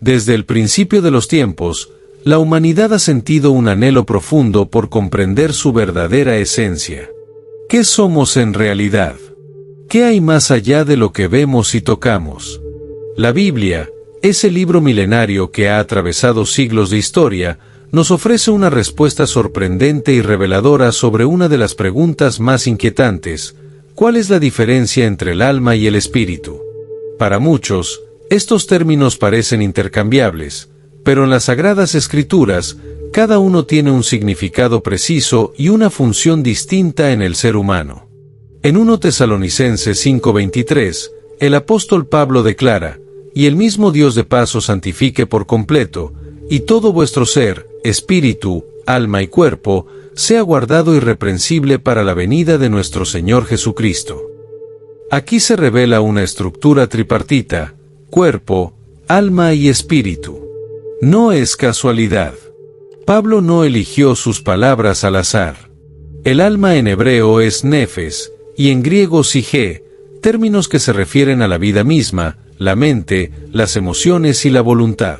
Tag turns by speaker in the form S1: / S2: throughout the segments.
S1: Desde el principio de los tiempos, la humanidad ha sentido un anhelo profundo por comprender su verdadera esencia. ¿Qué somos en realidad? ¿Qué hay más allá de lo que vemos y tocamos? La Biblia, ese libro milenario que ha atravesado siglos de historia, nos ofrece una respuesta sorprendente y reveladora sobre una de las preguntas más inquietantes: ¿cuál es la diferencia entre el alma y el espíritu? Para muchos, estos términos parecen intercambiables, pero en las Sagradas Escrituras, cada uno tiene un significado preciso y una función distinta en el ser humano. En 1 Tesalonicenses 5:23, el apóstol Pablo declara: «Y el mismo Dios de paz os santifique por completo, y todo vuestro ser, espíritu, alma y cuerpo, sea guardado irreprensible para la venida de nuestro Señor Jesucristo». Aquí se revela una estructura tripartita: cuerpo, alma y espíritu. No es casualidad. Pablo no eligió sus palabras al azar. El alma en hebreo es nefes, y en griego psique, términos que se refieren a la vida misma, la mente, las emociones y la voluntad.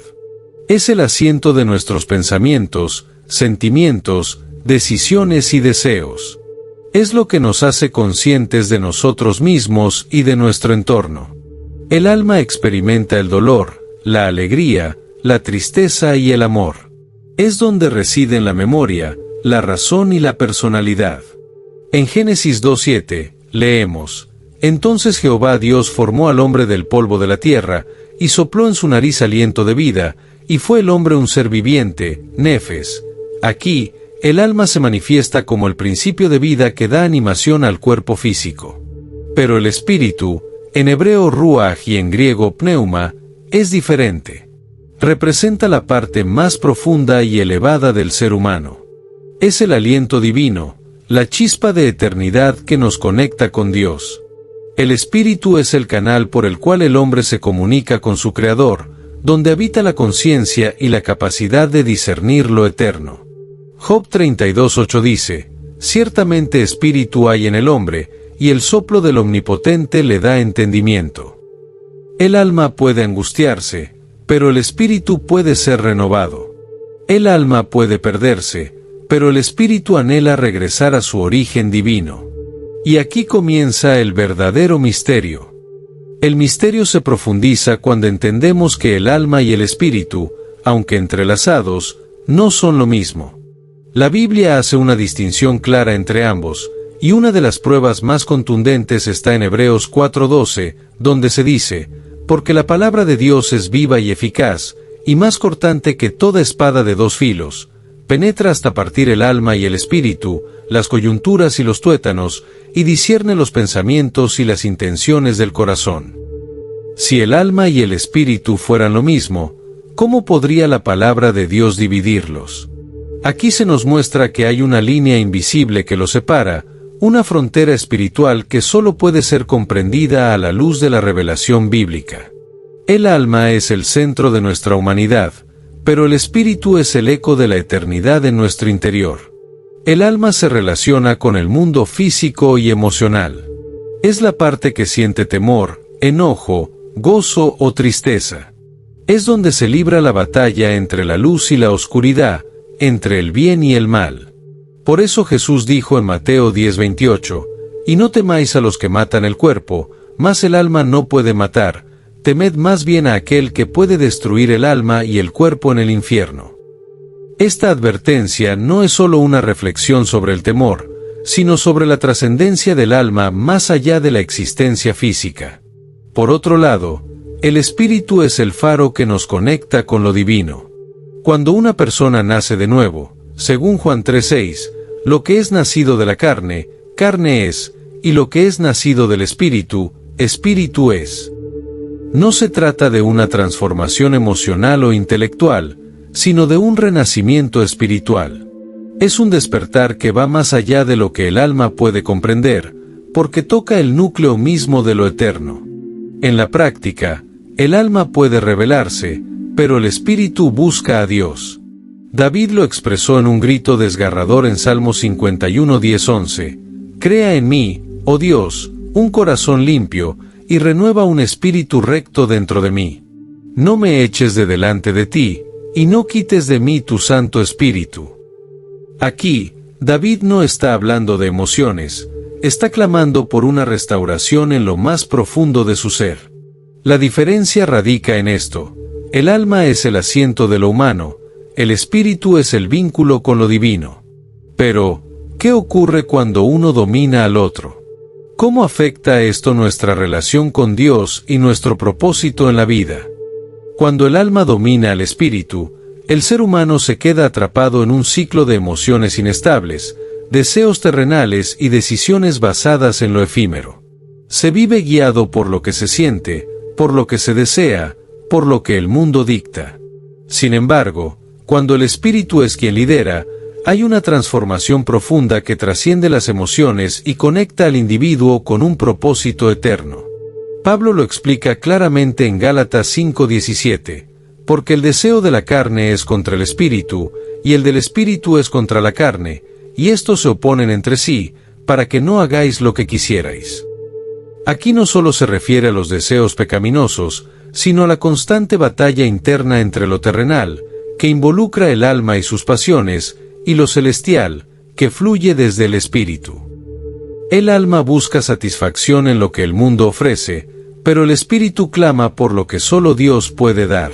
S1: Es el asiento de nuestros pensamientos, sentimientos, decisiones y deseos. Es lo que nos hace conscientes de nosotros mismos y de nuestro entorno. El alma experimenta el dolor, la alegría, la tristeza y el amor. Es donde residen la memoria, la razón y la personalidad. En Génesis 2:7, leemos: «Entonces Jehová Dios formó al hombre del polvo de la tierra, y sopló en su nariz aliento de vida, y fue el hombre un ser viviente, nefes». Aquí, el alma se manifiesta como el principio de vida que da animación al cuerpo físico. Pero el espíritu, en hebreo ruach y en griego pneuma, es diferente. Representa la parte más profunda y elevada del ser humano. Es el aliento divino, la chispa de eternidad que nos conecta con Dios. El espíritu es el canal por el cual el hombre se comunica con su Creador, donde habita la conciencia y la capacidad de discernir lo eterno. Job 32:8 dice: «Ciertamente espíritu hay en el hombre, y el soplo del Omnipotente le da entendimiento». El alma puede angustiarse, pero el espíritu puede ser renovado. El alma puede perderse, pero el espíritu anhela regresar a su origen divino. Y aquí comienza el verdadero misterio. El misterio se profundiza cuando entendemos que el alma y el espíritu, aunque entrelazados, no son lo mismo. La Biblia hace una distinción clara entre ambos, y una de las pruebas más contundentes está en Hebreos 4:12, donde se dice: «Porque la palabra de Dios es viva y eficaz, y más cortante que toda espada de dos filos, penetra hasta partir el alma y el espíritu, las coyunturas y los tuétanos, y discierne los pensamientos y las intenciones del corazón». Si el alma y el espíritu fueran lo mismo, ¿cómo podría la palabra de Dios dividirlos? Aquí se nos muestra que hay una línea invisible que los separa, una frontera espiritual que solo puede ser comprendida a la luz de la revelación bíblica. El alma es el centro de nuestra humanidad, pero el espíritu es el eco de la eternidad en nuestro interior. El alma se relaciona con el mundo físico y emocional. Es la parte que siente temor, enojo, gozo o tristeza. Es donde se libra la batalla entre la luz y la oscuridad, entre el bien y el mal. Por eso Jesús dijo en Mateo 10:28, «Y no temáis a los que matan el cuerpo, mas el alma no puede matar, temed más bien a aquel que puede destruir el alma y el cuerpo en el infierno». Esta advertencia no es solo una reflexión sobre el temor, sino sobre la trascendencia del alma más allá de la existencia física. Por otro lado, el espíritu es el faro que nos conecta con lo divino. Cuando una persona nace de nuevo, según Juan 3:6, lo que es nacido de la carne, carne es, y lo que es nacido del espíritu, espíritu es. No se trata de una transformación emocional o intelectual, sino de un renacimiento espiritual. Es un despertar que va más allá de lo que el alma puede comprender, porque toca el núcleo mismo de lo eterno. En la práctica, el alma puede rebelarse, pero el espíritu busca a Dios. David lo expresó en un grito desgarrador en Salmo 51:10-11, «Crea en mí, oh Dios, un corazón limpio, y renueva un espíritu recto dentro de mí». no me eches de delante de ti, y no quites de mí tu Santo Espíritu. Aquí, David no está hablando de emociones, está clamando por una restauración en lo más profundo de su ser. La diferencia radica en esto: el alma es el asiento de lo humano, el espíritu es el vínculo con lo divino. Pero, ¿qué ocurre cuando uno domina al otro? ¿Cómo afecta esto nuestra relación con Dios y nuestro propósito en la vida? Cuando el alma domina al espíritu, el ser humano se queda atrapado en un ciclo de emociones inestables, deseos terrenales y decisiones basadas en lo efímero. Se vive guiado por lo que se siente, por lo que se desea, por lo que el mundo dicta. Sin embargo, cuando el espíritu es quien lidera, hay una transformación profunda que trasciende las emociones y conecta al individuo con un propósito eterno. Pablo lo explica claramente en Gálatas 5:17, porque el deseo de la carne es contra el espíritu, y el del espíritu es contra la carne, y estos se oponen entre sí, para que no hagáis lo que quisierais. Aquí no solo se refiere a los deseos pecaminosos, sino a la constante batalla interna entre lo terrenal, que involucra el alma y sus pasiones, y lo celestial, que fluye desde el espíritu. El alma busca satisfacción en lo que el mundo ofrece, pero el espíritu clama por lo que solo Dios puede dar.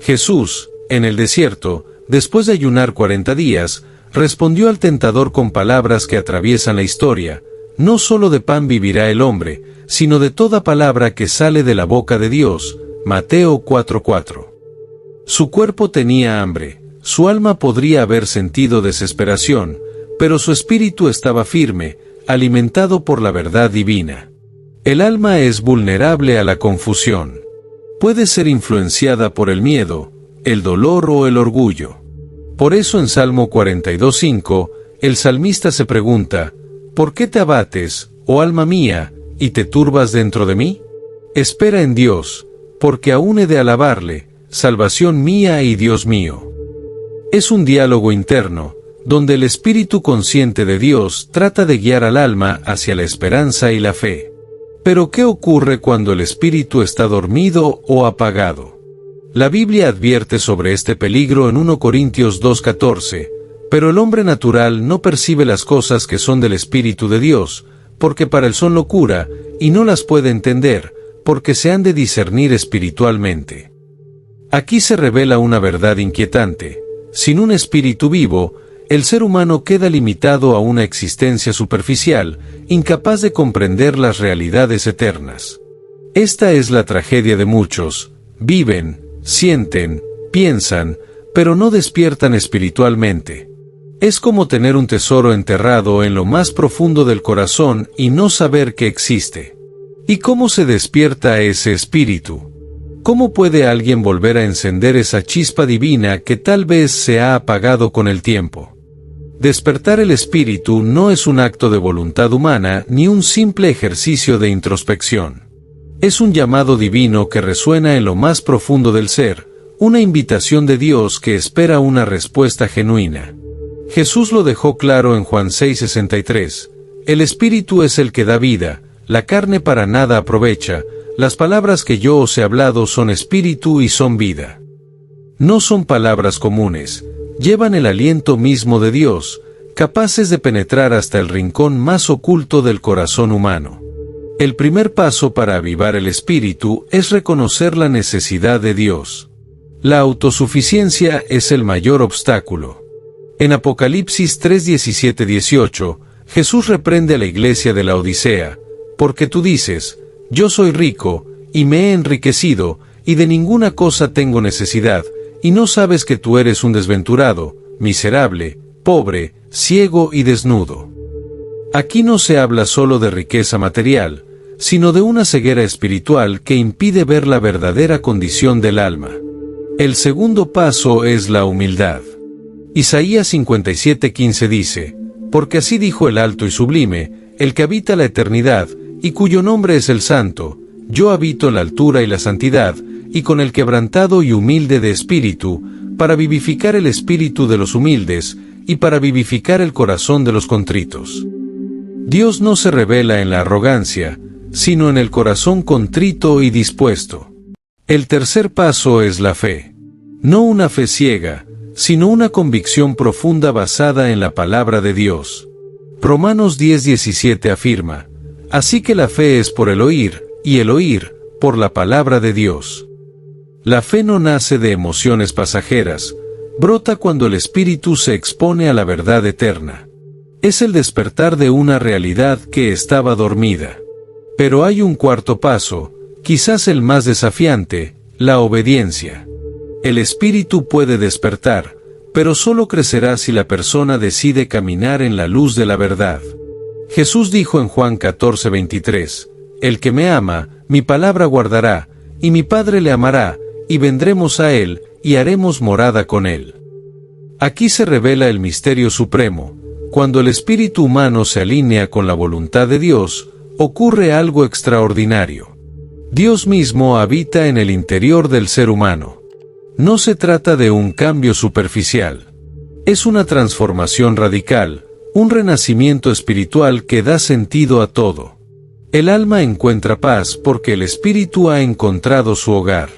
S1: Jesús, en el desierto, después de ayunar 40 días, respondió al tentador con palabras que atraviesan la historia: no solo de pan vivirá el hombre, sino de toda palabra que sale de la boca de Dios. Mateo 4:4. Su cuerpo tenía hambre, su alma podría haber sentido desesperación, pero su espíritu estaba firme, alimentado por la verdad divina. El alma es vulnerable a la confusión. Puede ser influenciada por el miedo, el dolor o el orgullo. Por eso en Salmo 42:5, el salmista se pregunta: ¿por qué te abates, oh alma mía, y te turbas dentro de mí? Espera en Dios, porque aún he de alabarle, salvación mía y Dios mío. Es un diálogo interno, donde el espíritu consciente de Dios trata de guiar al alma hacia la esperanza y la fe. Pero ¿qué ocurre cuando el espíritu está dormido o apagado? La Biblia advierte sobre este peligro en 1 Corintios 2:14, pero el hombre natural no percibe las cosas que son del Espíritu de Dios, porque para él son locura, y no las puede entender, porque se han de discernir espiritualmente. Aquí se revela una verdad inquietante: sin un espíritu vivo, el ser humano queda limitado a una existencia superficial, incapaz de comprender las realidades eternas. Esta es la tragedia de muchos: viven, sienten, piensan, pero no despiertan espiritualmente. Es como tener un tesoro enterrado en lo más profundo del corazón y no saber que existe. ¿Y cómo se despierta ese espíritu? ¿Cómo puede alguien volver a encender esa chispa divina que tal vez se ha apagado con el tiempo? Despertar el espíritu no es un acto de voluntad humana ni un simple ejercicio de introspección. Es un llamado divino que resuena en lo más profundo del ser, una invitación de Dios que espera una respuesta genuina. Jesús lo dejó claro en Juan 6:63, el espíritu es el que da vida, la carne para nada aprovecha, las palabras que yo os he hablado son espíritu y son vida. No son palabras comunes, llevan el aliento mismo de Dios, capaces de penetrar hasta el rincón más oculto del corazón humano. El primer paso para avivar el espíritu es reconocer la necesidad de Dios. La autosuficiencia es el mayor obstáculo. En Apocalipsis 3:17-18, Jesús reprende a la iglesia de la Odisea: porque tú dices, yo soy rico, y me he enriquecido, y de ninguna cosa tengo necesidad, y no sabes que tú eres un desventurado, miserable, pobre, ciego y desnudo. Aquí no se habla solo de riqueza material, sino de una ceguera espiritual que impide ver la verdadera condición del alma. El segundo paso es la humildad. Isaías 57:15 dice: porque así dijo el alto y sublime, el que habita la eternidad, y cuyo nombre es el Santo, yo habito la altura y la santidad, y con el quebrantado y humilde de espíritu, para vivificar el espíritu de los humildes, y para vivificar el corazón de los contritos. Dios no se revela en la arrogancia, sino en el corazón contrito y dispuesto. El tercer paso es la fe. No una fe ciega, sino una convicción profunda basada en la palabra de Dios. Romanos 10:17 afirma: así que la fe es por el oír, y el oír, por la palabra de Dios. La fe no nace de emociones pasajeras, brota cuando el espíritu se expone a la verdad eterna. Es el despertar de una realidad que estaba dormida. Pero hay un cuarto paso, quizás el más desafiante: la obediencia. El espíritu puede despertar, pero solo crecerá si la persona decide caminar en la luz de la verdad. Jesús dijo en Juan 14:23, el que me ama, mi palabra guardará, y mi Padre le amará, y vendremos a él, y haremos morada con él. Aquí se revela el misterio supremo. Cuando el espíritu humano se alinea con la voluntad de Dios, ocurre algo extraordinario. Dios mismo habita en el interior del ser humano. No se trata de un cambio superficial. Es una transformación radical, un renacimiento espiritual que da sentido a todo. El alma encuentra paz porque el espíritu ha encontrado su hogar.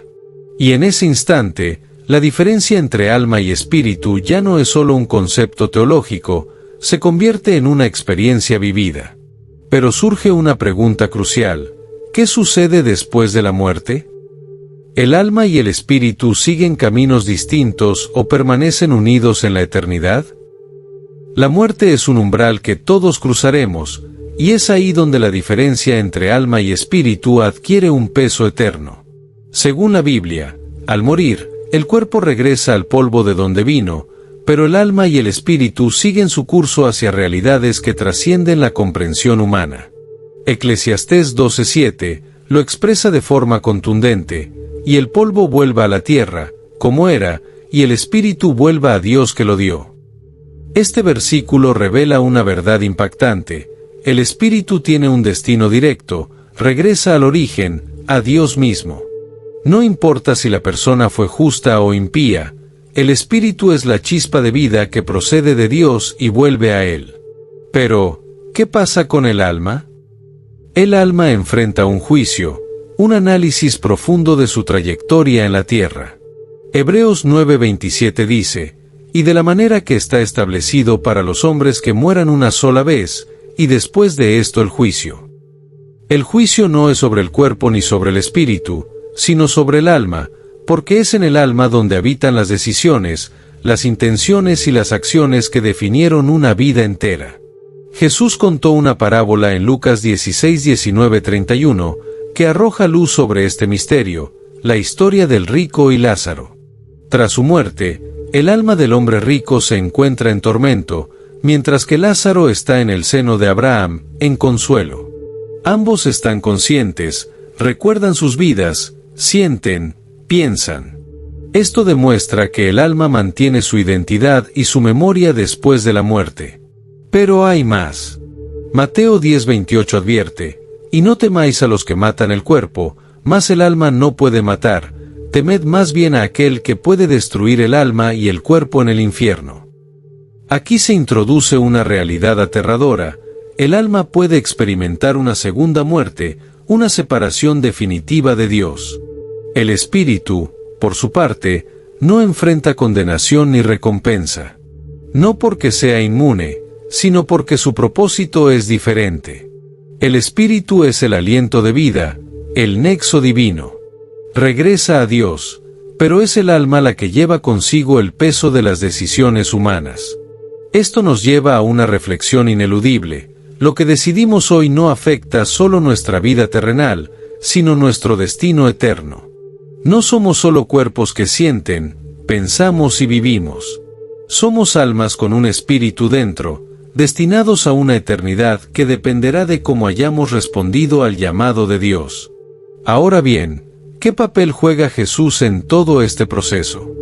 S1: Y en ese instante, la diferencia entre alma y espíritu ya no es solo un concepto teológico, se convierte en una experiencia vivida. Pero surge una pregunta crucial: ¿qué sucede después de la muerte? ¿El alma y el espíritu siguen caminos distintos o permanecen unidos en la eternidad? La muerte es un umbral que todos cruzaremos, y es ahí donde la diferencia entre alma y espíritu adquiere un peso eterno. Según la Biblia, al morir, el cuerpo regresa al polvo de donde vino, pero el alma y el espíritu siguen su curso hacia realidades que trascienden la comprensión humana. Eclesiastés 12:7 lo expresa de forma contundente: y el polvo vuelva a la tierra, como era, y el espíritu vuelva a Dios que lo dio. Este versículo revela una verdad impactante: el espíritu tiene un destino directo, regresa al origen, a Dios mismo. No importa si la persona fue justa o impía, el espíritu es la chispa de vida que procede de Dios y vuelve a Él. Pero, ¿qué pasa con el alma? El alma enfrenta un juicio, un análisis profundo de su trayectoria en la tierra. Hebreos 9:27 dice: y de la manera que está establecido para los hombres que mueran una sola vez, y después de esto el juicio. El juicio no es sobre el cuerpo ni sobre el espíritu, sino sobre el alma, porque es en el alma donde habitan las decisiones, las intenciones y las acciones que definieron una vida entera. Jesús contó una parábola en Lucas 16:19-31, que arroja luz sobre este misterio, la historia del rico y Lázaro. Tras su muerte, el alma del hombre rico se encuentra en tormento, mientras que Lázaro está en el seno de Abraham, en consuelo. Ambos están conscientes, recuerdan sus vidas, sienten, piensan. Esto demuestra que el alma mantiene su identidad y su memoria después de la muerte. Pero hay más. Mateo 10:28 advierte: y no temáis a los que matan el cuerpo, mas el alma no puede matar, temed más bien a aquel que puede destruir el alma y el cuerpo en el infierno. Aquí se introduce una realidad aterradora: el alma puede experimentar una segunda muerte, una separación definitiva de Dios. El espíritu, por su parte, no enfrenta condenación ni recompensa. No porque sea inmune, sino porque su propósito es diferente. El espíritu es el aliento de vida, el nexo divino. Regresa a Dios, pero es el alma la que lleva consigo el peso de las decisiones humanas. Esto nos lleva a una reflexión ineludible: lo que decidimos hoy no afecta solo nuestra vida terrenal, sino nuestro destino eterno. No somos solo cuerpos que sienten, pensamos y vivimos. Somos almas con un espíritu dentro, destinados a una eternidad que dependerá de cómo hayamos respondido al llamado de Dios. Ahora bien, ¿qué papel juega Jesús en todo este proceso?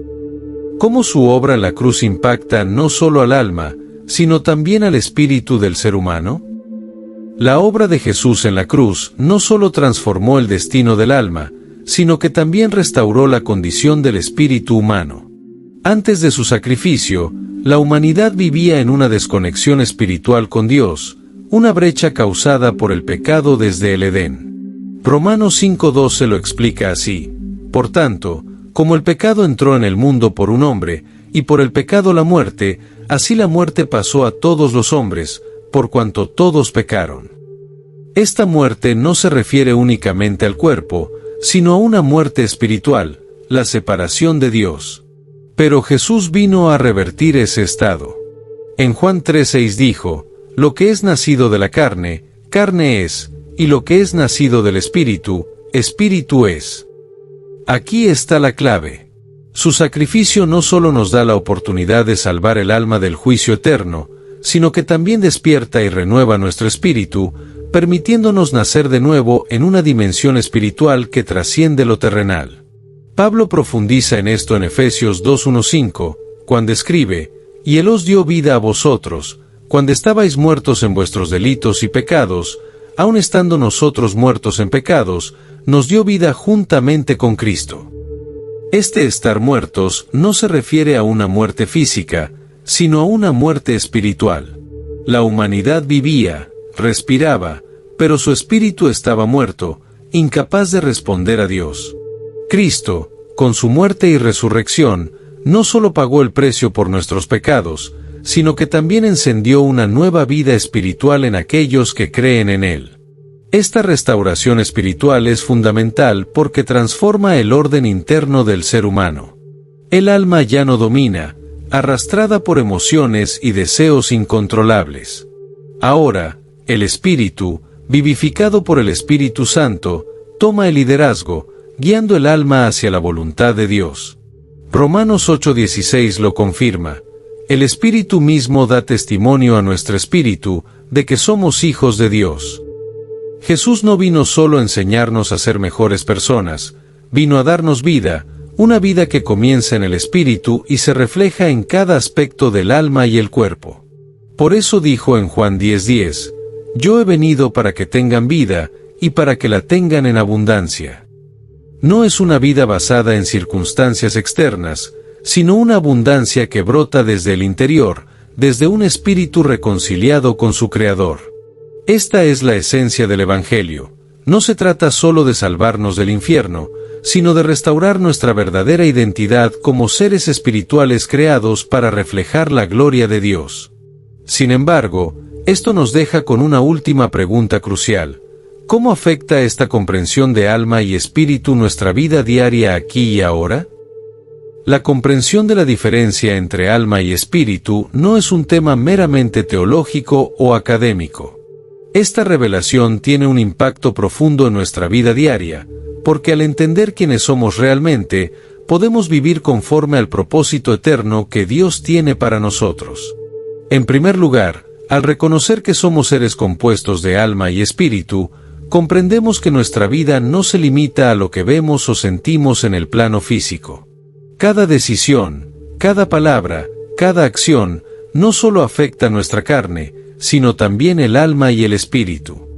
S1: ¿Cómo su obra en la cruz impacta no solo al alma, sino también al espíritu del ser humano? La obra de Jesús en la cruz no solo transformó el destino del alma, sino que también restauró la condición del espíritu humano. Antes de su sacrificio, la humanidad vivía en una desconexión espiritual con Dios, una brecha causada por el pecado desde el Edén. Romanos 5:12 lo explica así: Por tanto, como el pecado entró en el mundo por un hombre, y por el pecado la muerte, así la muerte pasó a todos los hombres, por cuanto todos pecaron. Esta muerte no se refiere únicamente al cuerpo, sino a una muerte espiritual, la separación de Dios. Pero Jesús vino a revertir ese estado. En Juan 3:6 dijo: lo que es nacido de la carne, carne es, y lo que es nacido del Espíritu, Espíritu es. Aquí está la clave. Su sacrificio no solo nos da la oportunidad de salvar el alma del juicio eterno, sino que también despierta y renueva nuestro espíritu, permitiéndonos nacer de nuevo en una dimensión espiritual que trasciende lo terrenal. Pablo profundiza en esto en Efesios 2:1-5, cuando escribe: y Él os dio vida a vosotros, cuando estabais muertos en vuestros delitos y pecados, aun estando nosotros muertos en pecados, nos dio vida juntamente con Cristo. Este estar muertos no se refiere a una muerte física, sino a una muerte espiritual. La humanidad vivía, respiraba, pero su espíritu estaba muerto, incapaz de responder a Dios. Cristo, con su muerte y resurrección, no solo pagó el precio por nuestros pecados, sino que también encendió una nueva vida espiritual en aquellos que creen en Él. Esta restauración espiritual es fundamental porque transforma el orden interno del ser humano. El alma ya no domina, arrastrada por emociones y deseos incontrolables. Ahora, el espíritu, vivificado por el Espíritu Santo, toma el liderazgo, guiando el alma hacia la voluntad de Dios. Romanos 8:16 lo confirma. El Espíritu mismo da testimonio a nuestro espíritu de que somos hijos de Dios. Jesús no vino solo a enseñarnos a ser mejores personas, vino a darnos vida, una vida que comienza en el espíritu y se refleja en cada aspecto del alma y el cuerpo. Por eso dijo en Juan 10:10, yo he venido para que tengan vida, y para que la tengan en abundancia. No es una vida basada en circunstancias externas, sino una abundancia que brota desde el interior, desde un espíritu reconciliado con su Creador. Esta es la esencia del Evangelio. No se trata solo de salvarnos del infierno, sino de restaurar nuestra verdadera identidad como seres espirituales creados para reflejar la gloria de Dios. Sin embargo, esto nos deja con una última pregunta crucial. ¿Cómo afecta esta comprensión de alma y espíritu nuestra vida diaria aquí y ahora? La comprensión de la diferencia entre alma y espíritu no es un tema meramente teológico o académico. Esta revelación tiene un impacto profundo en nuestra vida diaria, porque al entender quiénes somos realmente, podemos vivir conforme al propósito eterno que Dios tiene para nosotros. En primer lugar, al reconocer que somos seres compuestos de alma y espíritu, comprendemos que nuestra vida no se limita a lo que vemos o sentimos en el plano físico. Cada decisión, cada palabra, cada acción, no solo afecta nuestra carne, sino también el alma y el espíritu.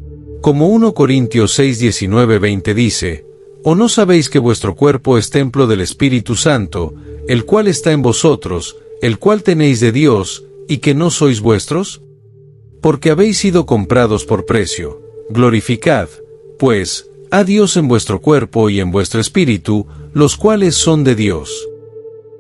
S1: Como 1 Corintios 6:19-20 dice, ¿o no sabéis que vuestro cuerpo es templo del Espíritu Santo, el cual está en vosotros, el cual tenéis de Dios, y que no sois vuestros? Porque habéis sido comprados por precio. Glorificad, pues, a Dios en vuestro cuerpo y en vuestro espíritu, los cuales son de Dios.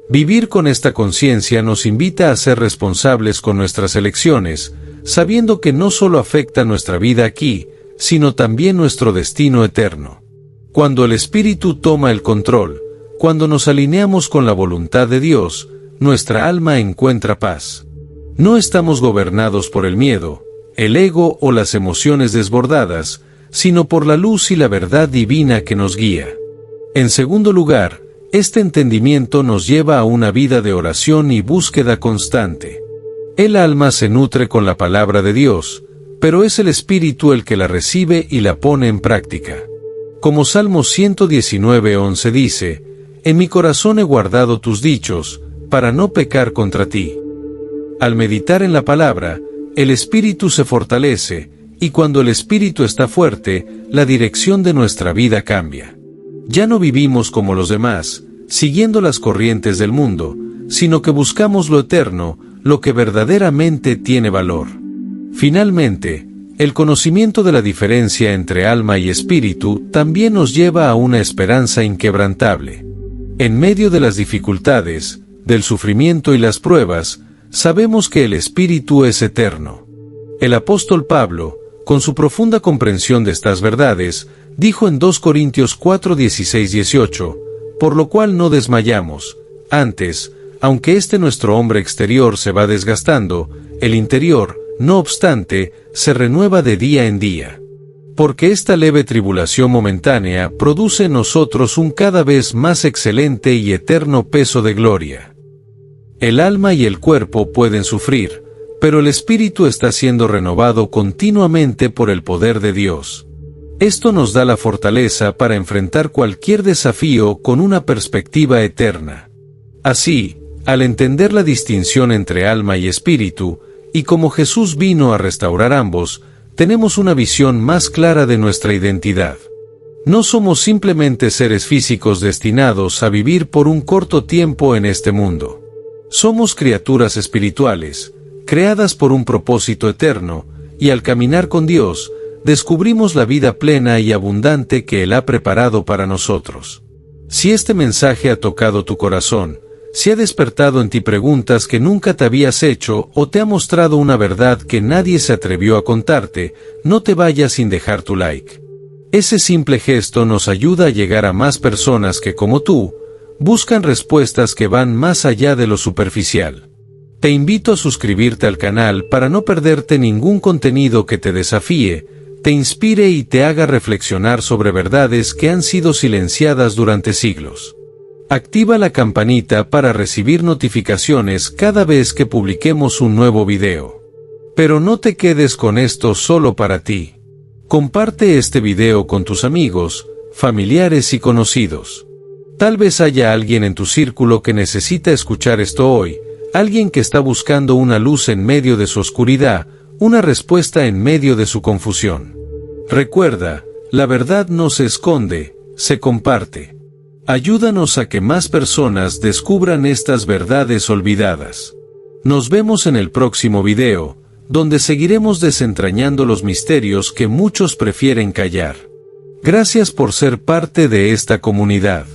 S1: Vivir con esta conciencia nos invita a ser responsables con nuestras elecciones, sabiendo que no solo afecta nuestra vida aquí, sino también nuestro destino eterno. Cuando el Espíritu toma el control, cuando nos alineamos con la voluntad de Dios, nuestra alma encuentra paz. No estamos gobernados por el miedo, el ego o las emociones desbordadas, sino por la luz y la verdad divina que nos guía. En segundo lugar, este entendimiento nos lleva a una vida de oración y búsqueda constante. El alma se nutre con la palabra de Dios, pero es el Espíritu el que la recibe y la pone en práctica. Como Salmos 119:11 dice, en mi corazón he guardado tus dichos, para no pecar contra ti. Al meditar en la palabra, el espíritu se fortalece, y cuando el espíritu está fuerte, la dirección de nuestra vida cambia. Ya no vivimos como los demás, siguiendo las corrientes del mundo, sino que buscamos lo eterno, lo que verdaderamente tiene valor. Finalmente, El conocimiento de la diferencia entre alma y espíritu también nos lleva a una esperanza inquebrantable. En medio de las dificultades, del sufrimiento y las pruebas, sabemos que el espíritu es eterno. El apóstol Pablo, con su profunda comprensión de estas verdades, dijo en 2 Corintios 4, 16-18, por lo cual no desmayamos, antes, aunque nuestro hombre exterior se va desgastando, el interior, no obstante, se renueva de día en día. Porque esta leve tribulación momentánea produce en nosotros un cada vez más excelente y eterno peso de gloria. El alma y el cuerpo pueden sufrir, pero el espíritu está siendo renovado continuamente por el poder de Dios. Esto nos da la fortaleza para enfrentar cualquier desafío con una perspectiva eterna. Así, al entender la distinción entre alma y espíritu, y como Jesús vino a restaurar ambos, tenemos una visión más clara de nuestra identidad. No somos simplemente seres físicos destinados a vivir por un corto tiempo en este mundo. Somos criaturas espirituales, creadas por un propósito eterno, y al caminar con Dios, descubrimos la vida plena y abundante que Él ha preparado para nosotros. Si este mensaje ha tocado tu corazón, si ha despertado en ti preguntas que nunca te habías hecho o te ha mostrado una verdad que nadie se atrevió a contarte, no te vayas sin dejar tu like. Ese simple gesto nos ayuda a llegar a más personas que, como tú, buscan respuestas que van más allá de lo superficial. Te invito a suscribirte al canal para no perderte ningún contenido que te desafíe, te inspire y te haga reflexionar sobre verdades que han sido silenciadas durante siglos. Activa la campanita para recibir notificaciones cada vez que publiquemos un nuevo video. Pero no te quedes con esto solo para ti. Comparte este video con tus amigos, familiares y conocidos. Tal vez haya alguien en tu círculo que necesita escuchar esto hoy, alguien que está buscando una luz en medio de su oscuridad, una respuesta en medio de su confusión. Recuerda, la verdad no se esconde, se comparte. Ayúdanos a que más personas descubran estas verdades olvidadas. Nos vemos en el próximo video, donde seguiremos desentrañando los misterios que muchos prefieren callar. Gracias por ser parte de esta comunidad.